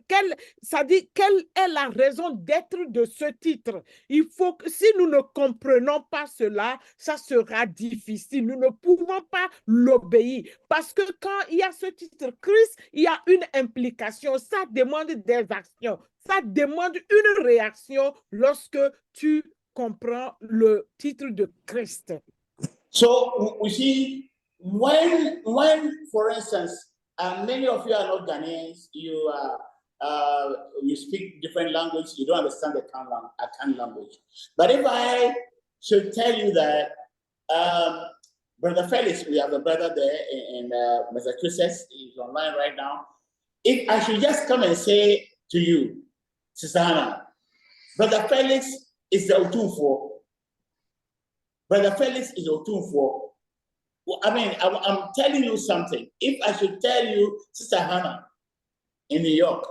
Ça dit, quelle est la raison d'être de ce titre? Il faut que, si nous ne comprenons pas cela, ça sera difficile. Nous ne pouvons pas l'obéir. Parce que quand il y a ce titre Christ, il y a une implication. Ça demande des actions. Ça demande une réaction lorsque tu comprends le titre de Christ. So we see when for instance, many of you are not Ghanaians, you speak different language, you don't understand the Akan language. But if I should tell you that Brother Felix, we have a brother there in Massachusetts, he's online right now. If I should just come and say to you, Sister Hannah, Brother Felix is the Otufo. Brother Felix is Otunfo. I mean, I'm telling you something. If I should tell you, Sister Hannah, in New York,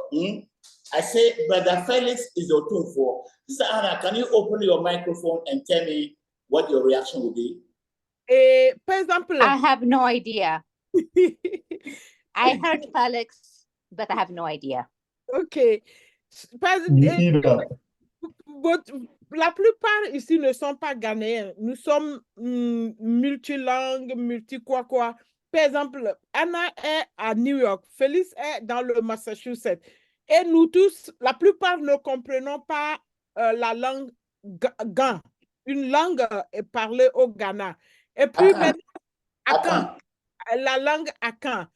I say, Brother Felix is Otunfo. Sister Hannah, can you open your microphone and tell me what your reaction will be? Per exemple, I have no idea. I heard Felix, but I have no idea. Okay. But la plupart ici ne sont pas ghanéens. Nous sommes multilangues, multi-quoi. Par exemple, Anna est à New York, Félix est dans le Massachusetts. Et nous tous, la plupart ne comprenons pas la langue Gan. Une langue est parlée au Ghana. Et puis Akan. La langue Akan.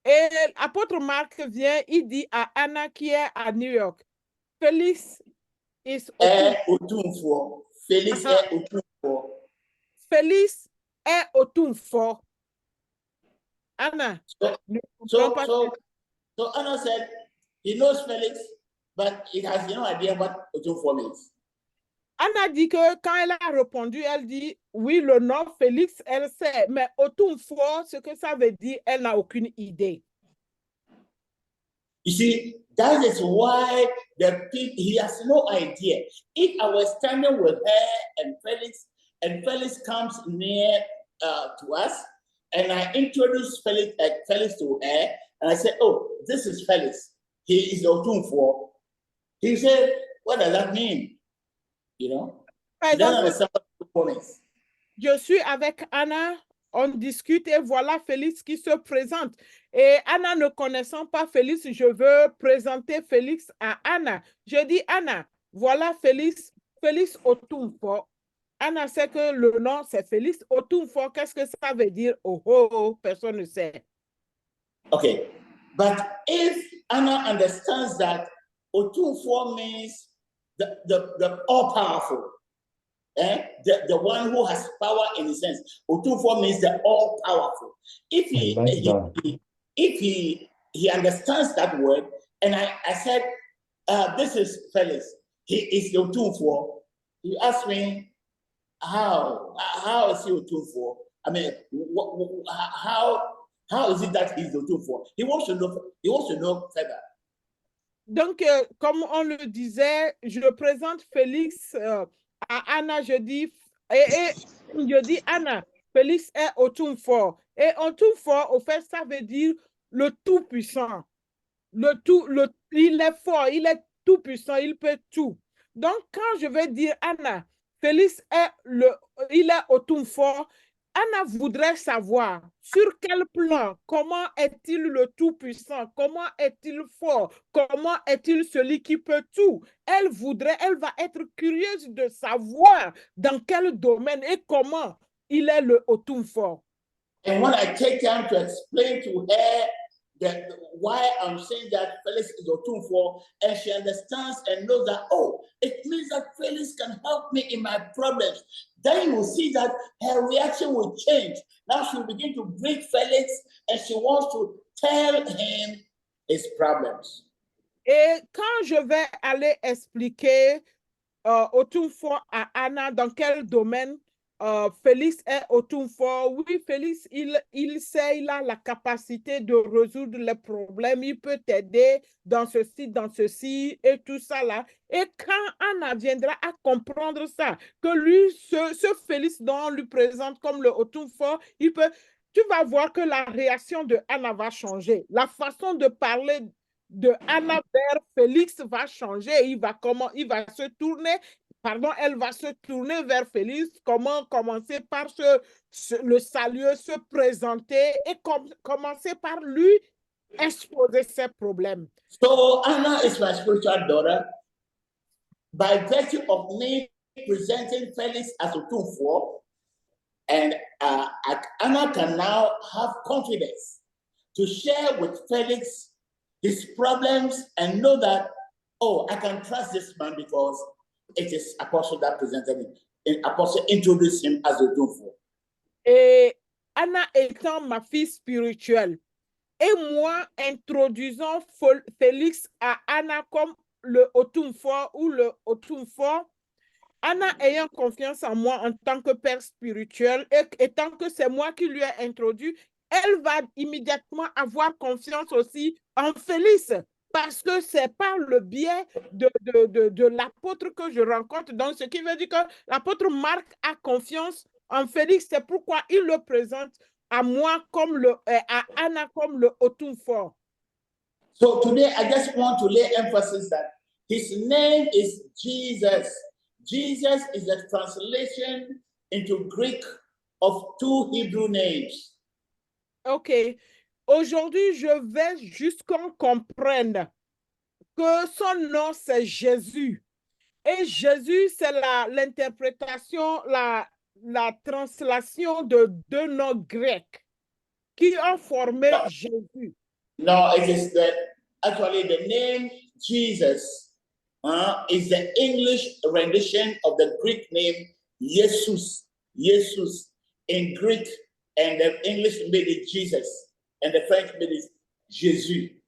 Et l'apôtre Marc vient, il dit à Anna qui est à New York, Félix is Otunfo. Félix Ah, est Otunfo. Félix est Otunfo. Anna, So, ne comprends so, pas. so, so Anna said he knows Felix, but he has no idea what Otunfo means. Anna dit que quand elle a répondu, elle dit oui, le nom Félix, elle sait, mais Otunfo, ce que ça veut dire, elle n'a aucune idée. You see, that is why he has no idea. If I was standing with her and Felix comes near to us, and I introduce Felix to her, and I say, "Oh, this is Felix. He is Otunfo." He said, "What does that mean?" You know, Par he doesn't exemple, understand what it means. je suis avec Anna, on discute et voilà Félix qui se présente. Et Anna ne connaissant pas Félix, je veux présenter Félix à Anna. Je dis, Anna, voilà Félix, Félix Otunfo. Anna sait que le nom, c'est Félix Otunfo. Qu'est-ce que ça veut dire? Oh, oh, oh, personne ne sait. Okay, but if Anna understands that Otunfo means the all-powerful, the one who has power in a sense. Otunfo means the all-powerful. If he understands that word, and I said, this is Felix. He is Otunfo. He asked me, how is he Otunfo? I mean, how is it that he's Otunfo? He wants to know further. Donc, comme on le disait, je présente Félix à Anna, je dis, je dis Anna, Félix est Otunfo. Et Otunfo, au fait, ça veut dire le tout-puissant. Il est fort, il est tout-puissant, il peut tout. Donc, quand je vais dire Anna, Félix il est Otunfo, Anna voudrait savoir sur quel plan, comment est-il le tout-puissant, comment est-il fort, comment est-il celui qui peut tout. Elle va être curieuse de savoir dans quel domaine et comment il est le Otunfo. And when I take time to explain to her why I'm saying that Felix is Otunfo, and she understands and knows that, oh, it means that Felix can help me in my problems. Then you will see that her reaction will change. Now she will begin to bring Felix and she wants to tell him his problems. Et quand je vais aller expliquer Otunfo à Anna dans quel domaine Félix est Otunfo, oui, Félix, il sait, il a la capacité de résoudre les problèmes, il peut t'aider dans ceci et tout ça là. Et quand Anna viendra à comprendre ça, que lui, ce Félix dont on lui présente comme le Otunfo, tu vas voir que la réaction de Anna va changer. La façon de parler de Anna vers Félix va changer. Elle va se tourner vers Félix. Comment commencer par le saluer, se présenter et commencer par lui exposer ses problèmes. So Anna is my spiritual daughter. By virtue of me presenting Felix as Otunfo, and Anna can now have confidence to share with Felix his problems and know that, oh, I can trust this man because it is Apostle that presented him. And Apostle introduced him as Otunfo. Et Anna étant ma fille spirituelle, et moi introduisant Félix à Anna comme le Otunfo ou le Otunfo, Anna ayant confiance en moi en tant que père spirituel et étant que c'est moi qui lui ai introduit, elle va immédiatement avoir confiance aussi en Félix parce que c'est par le biais de l'apôtre que je rencontre. Donc, ce qui veut dire que l'apôtre Marc a confiance en Félix. C'est pourquoi il le présente à moi comme à Anna comme le Otunfo. So today I just want to lay emphasis that his name is Jesus. Jesus is a translation into Greek of two Hebrew names. OK. Aujourd'hui, je vais juste qu'on comprenne que son nom, c'est Jésus. Et Jésus, c'est l'interprétation, la translation de deux noms grecs qui ont formé Jésus. No, it is actually the name Jesus is the English rendition of the Greek name Jesus. Jesus in Greek, and the English made it Jesus, and the French made it Jésus.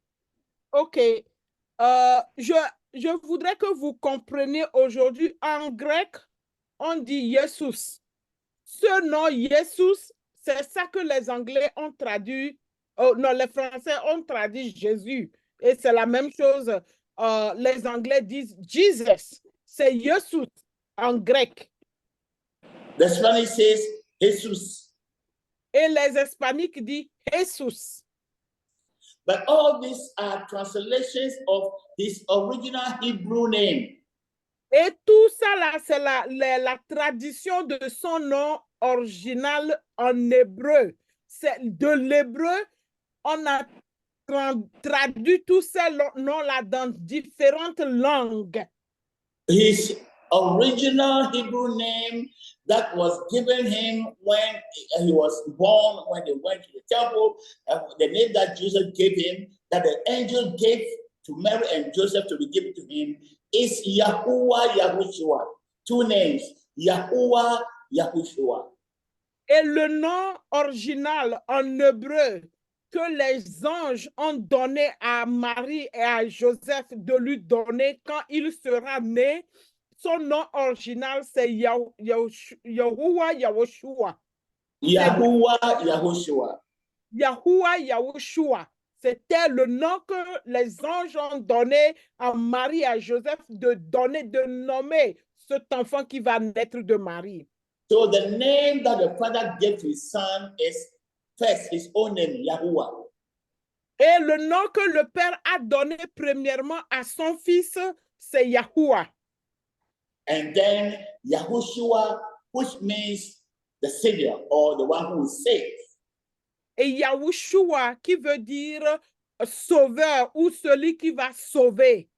OK. Je voudrais que vous compreniez aujourd'hui, en grec, on dit Jesus. Ce nom Jesus, c'est ça que les Anglais ont traduit, non, les Français ont traduit Jésus. Et c'est la même chose. Les Anglais disent Jesus. C'est Jesus en grec. The Spanish says Jesus. Et les Hispaniques disent Jesus. But all these are translations of his original Hebrew name. Et tout ça là, c'est la tradition de son nom original en hébreu. C'est de l'hébreu, on a traduit tous ces noms-là dans différentes langues. His original Hebrew name that was given him when he was born, when they went to the temple, the name that Jesus gave him, that the angel gave to Mary and Joseph to be given to him, is Yahuwah Yahushua. Two names, Yahuwah Yahushua. Et le nom original en hébreu que les anges ont donné à Marie et à Joseph de lui donner quand il sera né, son nom original, c'est Yahuwah Yahushua. Yahuwah Yahushua. Yahuwah Yahushua. C'était le nom que les anges ont donné à Marie et à Joseph de nommer cet enfant qui va naître de Marie. So the name that the father gave to his son is first his own name, Yahuwah. Et le nom que le père a donné premièrement à son fils, c'est Yahuwah. And then Yahushua, which means the savior or the one who will save. Et Yahushua, qui veut dire sauveur ou celui qui va sauver.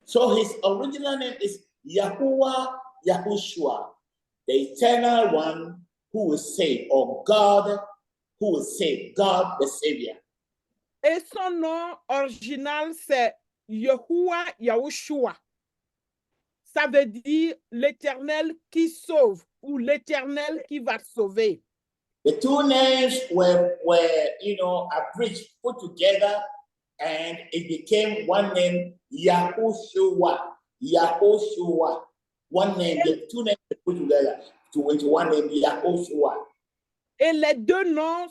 So his original name is Yahuwah Yahushua, the eternal one who will save, or God who will save, God the Savior. Et son nom original, c'est Yahuwah Yahushua. Ça veut dire l'Éternel qui sauve ou l'Éternel qui va sauver. The two names were abridged, put together, and it became one name, Yahushua. Yahushua. One name, the two names put together into one name, Yahushua. Et les deux noms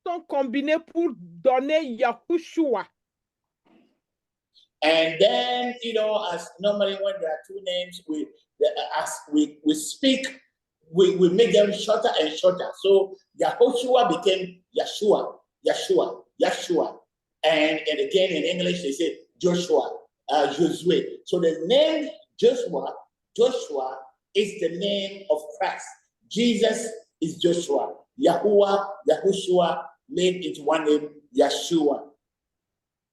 sont combinés pour donner Yahushua. And then, as normally when there are two names, as we speak, we make them shorter and shorter. So Yahushua became Yeshua, Yeshua. And again in English, they say Joshua, Josue. So the name Joshua is the name of Christ. Jesus is Joshua. Yahuwah, Yahushua made into one name, Yeshua.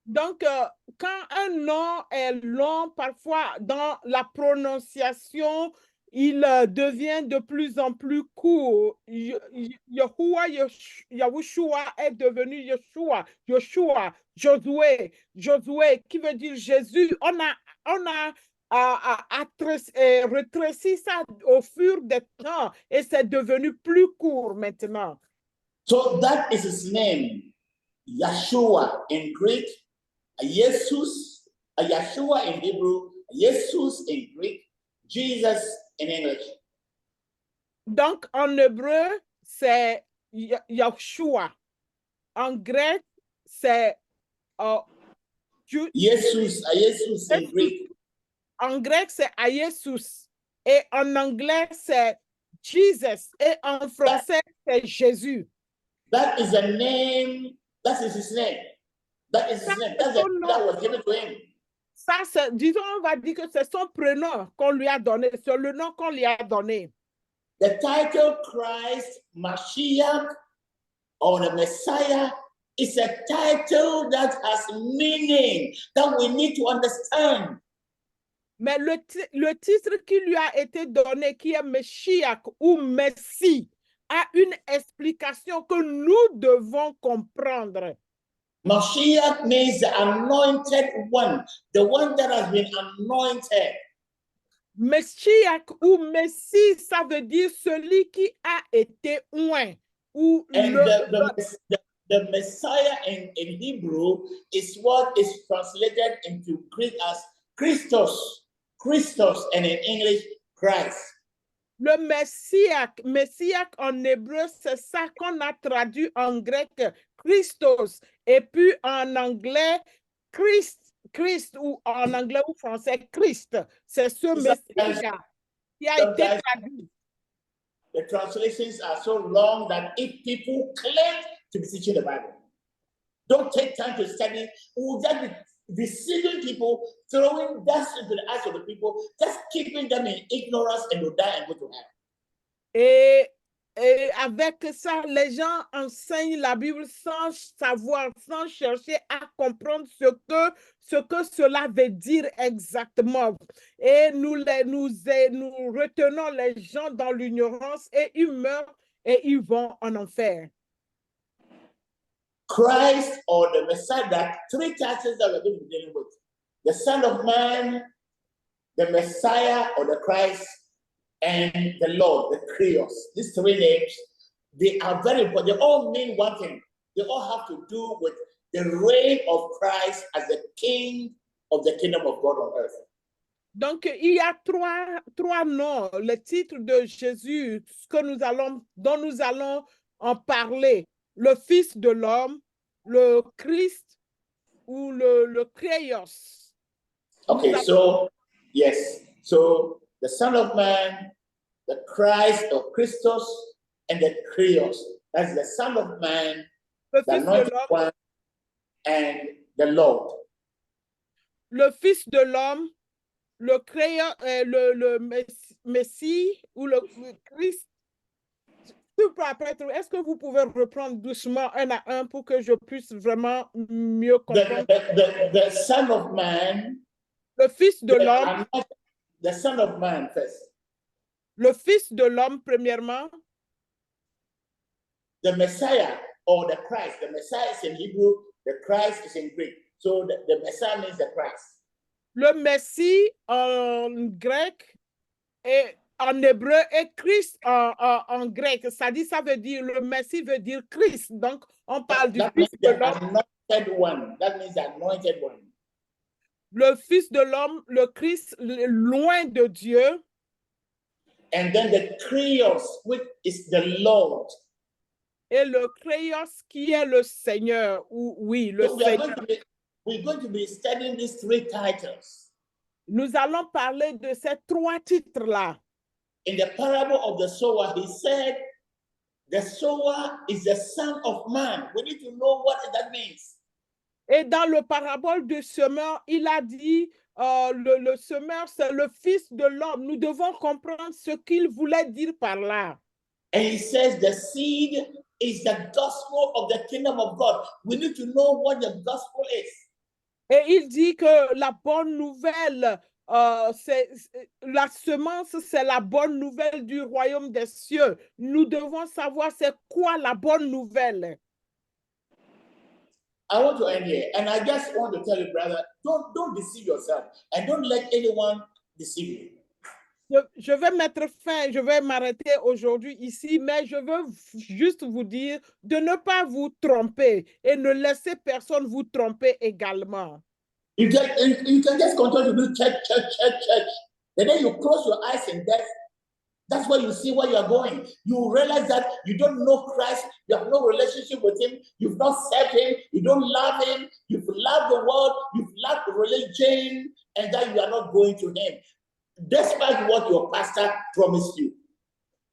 Donc, quand un nom est long, parfois dans la prononciation, il devient de plus en plus court. Yahuwah, Yahushua est devenu Yeshua, Josué, qui veut dire Jésus. On a rétréci ça au fur des temps et c'est devenu plus court maintenant. So that is his name, Yeshua in Greek, Jesus, Yeshua in Hebrew, Jesus in Greek, Jesus in English. Donc, en hébreu, c'est Yeshua. En grec, c'est Jesus in Greek. En grec, c'est Iesus. Et en anglais, c'est Jesus. Et en français, c'est Jésus. That is a name, that is his name. That is his name. That's the name that was given to him. Ça, disons, on va dire que c'est son prénom qu'on lui a donné. C'est le nom qu'on lui a donné. The title Christ, Mashiach, or the Messiah is a title that has meaning that we need to understand. Mais le titre qui lui a été donné, qui est Meshiach ou Messie, a une explication que nous devons comprendre. Mashiach means the anointed one, the one that has been anointed. Meshiach ou Messie, ça veut dire celui qui a été oint. Ou And the Messiah in Hebrew is what is translated into Greek as Christos, and in English, Christ. Le Messiach en hébreu, c'est ça qu'on a traduit en grec Christos. Et puis en anglais, Christ ou en anglais ou français, Christ. C'est ce Messie qui a été traduit. The translations are so long that if people claim to be teaching the Bible, don't take time to study, will just be deceiving people, throwing dust into the eyes of the people, just keeping them in ignorance and will die and go to hell. Et avec ça, les gens enseignent la Bible sans savoir, sans chercher à comprendre ce que cela veut dire exactement. Et nous retenons les gens dans l'ignorance et ils meurent et ils vont en enfer. Christ or the Messiah, that three titles that we're going to be dealing with. The Son of Man, the Messiah or the Christ, and the Lord, the Krios. These three names, they are very important. They all mean one thing. They all have to do with the reign of Christ as the King of the kingdom of God on earth. Donc, il y a trois noms, le titre de Jésus, dont nous allons en parler. Le Fils de l'homme, le Christ ou le Krios. Okay, so, yes. So, the Son of Man, the Christ or Christos, and the Krios. That's the Son of Man, the Anointed One, and the Lord. Le Fils de l'homme, le Créateur, le Messie ou le Christ. Est-ce que vous pouvez reprendre doucement un à un pour que je puisse vraiment mieux comprendre? The Son of Man. Le Fils de l'homme. The Son of Man first. Le Fils de l'homme, premièrement. The Messiah or the Christ. The Messiah is in Hebrew, the Christ is in Greek. So the Messiah means the Christ. Le Messie en grec et en hébreu et Christ en grec. Ça veut dire, le Messie veut dire Christ. Donc, on parle du Fils de l'homme. Anointed one. That means the anointed one. Le Fils de l'homme, le Christ, loin de Dieu. And then the Krios, which is the Lord. Et le Krios qui est le Seigneur. Oui, le Seigneur. We're going to be studying these three titles. Nous allons parler de ces trois titres-là. In the parable of the sower, he said, the sower is the Son of Man. We need to know what that means. Et dans le parabole du semeur, il a dit, le semeur, c'est le Fils de l'homme. Nous devons comprendre ce qu'il voulait dire par là. And he says the seed is the gospel of the kingdom of God. We need to know what the gospel is. Et il dit que la bonne nouvelle, la semence, c'est la bonne nouvelle du royaume des cieux. Nous devons savoir c'est quoi la bonne nouvelle. I want to end here, and I just want to tell you, brother, don't deceive yourself, and don't let anyone deceive you. Je vais mettre fin, je vais m'arrêter aujourd'hui ici, mais je veux juste vous dire de ne pas vous tromper et ne laisser personne vous tromper également. You can just continue to do church. And then you close your eyes in death. That's where you see where you are going. You realize that you don't know Christ, you have no relationship with him, you've not served him, you don't love him, you've loved the world, you've loved the religion, and that you are not going to him, despite what your pastor promised you.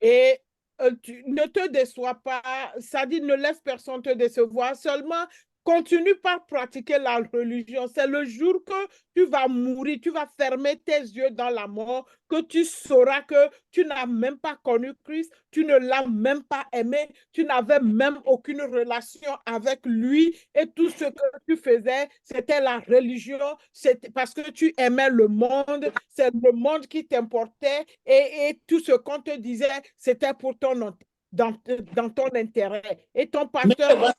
Et ne te déçois pas, ça dit ne laisse personne te décevoir, seulement continue par pratiquer la religion. C'est le jour que tu vas mourir, tu vas fermer tes yeux dans la mort, que tu sauras que tu n'as même pas connu Christ, tu ne l'as même pas aimé, tu n'avais même aucune relation avec lui et tout ce que tu faisais, c'était la religion, c'était parce que tu aimais le monde, c'est le monde qui t'importait et tout ce qu'on te disait, c'était pour ton dans ton intérêt. Et ton Many pasteur, of us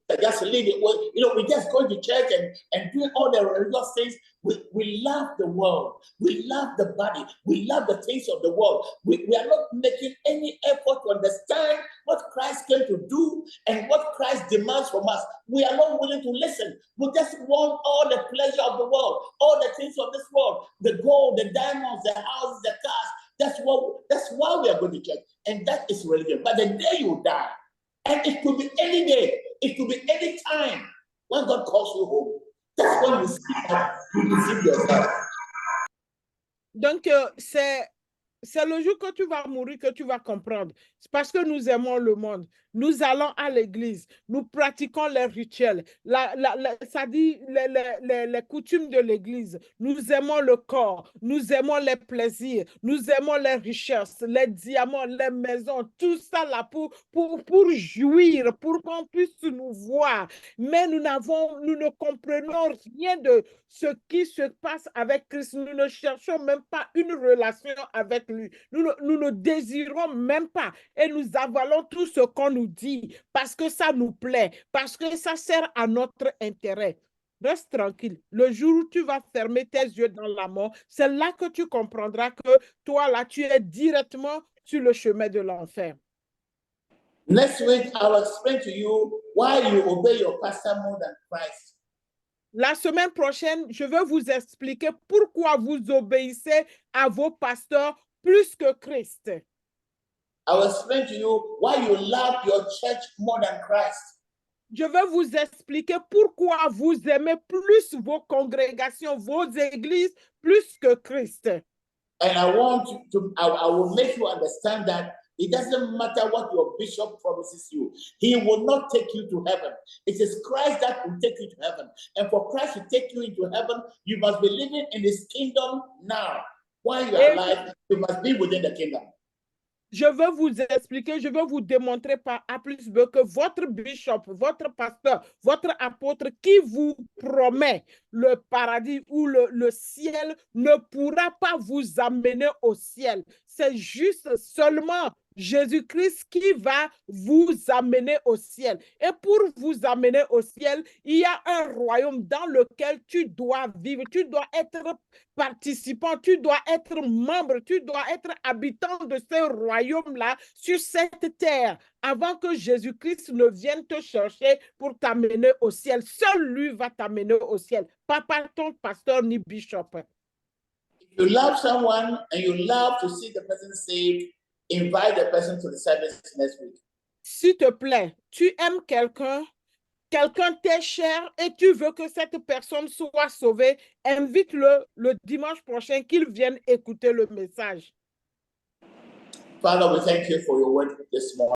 are just living. Well, we just go to church and doing all the religious things. We love the world. We love the body. We love the things of the world. We are not making any effort to understand what Christ came to do and what Christ demands from us. We are not willing to listen. We just want all the pleasure of the world, all the things of this world, the gold, the diamonds, the houses, the cars. That's why we are going to church. And that is religion. But the day you die, and it could be any day, it could be any time when God calls you home. That's when you see that you deceive yourself. donc c'est le jour que tu vas mourir que tu vas comprendre. C'est parce que nous aimons le monde. Nous allons à l'église. Nous pratiquons les rituels. Ça dit les coutumes de l'église. Nous aimons le corps. Nous aimons les plaisirs. Nous aimons les richesses, les diamants, les maisons. Tout ça là pour jouir, pour qu'on puisse nous voir. Mais nous ne comprenons rien de ce qui se passe avec Christ. Nous ne cherchons même pas une relation avec lui. Nous ne désirons même pas et nous avalons tout ce qu'on nous dit parce que ça nous plaît, parce que ça sert à notre intérêt. Reste tranquille. Le jour où tu vas fermer tes yeux dans la mort, c'est là que tu comprendras que toi, là, tu es directement sur le chemin de l'enfer. Next week, I will explain to you why you obey your pastor more than Christ. La semaine prochaine, je vais vous expliquer pourquoi vous obéissez à vos pasteurs plus que Christ. I will explain to you why you love your church more than Christ. Je vais vous expliquer pourquoi vous aimez plus vos congrégations, vos églises, plus que Christ. And I will make you understand that it doesn't matter what your bishop promises you. He will not take you to heaven. It is Christ that will take you to heaven. And for Christ to take you into heaven, you must be living in his kingdom now. While you are alive, you must be within the kingdom. Je vais vous expliquer, je vais vous démontrer par A plus B que votre bishop, votre pasteur, votre apôtre qui vous promet le paradis ou le ciel ne pourra pas vous amener au ciel. C'est juste seulement Jésus-Christ qui va vous amener au ciel. Et pour vous amener au ciel, il y a un royaume dans lequel tu dois vivre, tu dois être participant, tu dois être membre, tu dois être habitant de ce royaume-là sur cette terre avant que Jésus-Christ ne vienne te chercher pour t'amener au ciel. Seul lui va t'amener au ciel, pas par ton pasteur ni bishop. If you love someone and you love to see the person saved, invite the person to the service next week. S'il te plaît, tu aimes quelqu'un, quelqu'un t'est cher et tu veux que cette personne soit sauvée, invite-le le dimanche prochain qu'il vienne écouter le message. Father, we thank you for your word this morning.